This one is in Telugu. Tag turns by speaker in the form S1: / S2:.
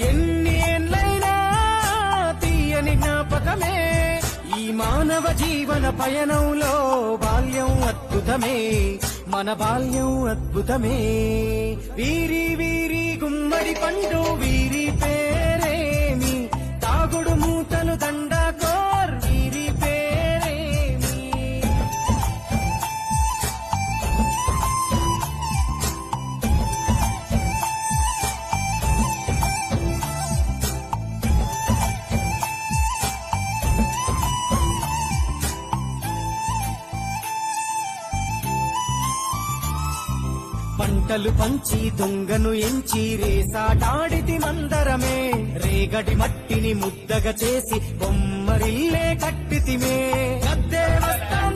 S1: ఎన్ని ఏళ్ళైనా తీయని జ్ఞాపకమే ఈ మానవ జీవన పయనంలో బాల్యం అద్భుతమే మన బాల్యం అద్భుతమే వీరి వీరి గుమ్మడి పండు వీరి పేరేమి తాగుడు మూతలు దండాకోర్ వీరి పేరేమి పంటలు పంచి దొంగను ఎంచి రేసాటాడితి మందరమే రేగడి మట్టిని ముద్దగా చేసి బొమ్మరిల్లే కట్టితిమే గద్దే వస్త్రం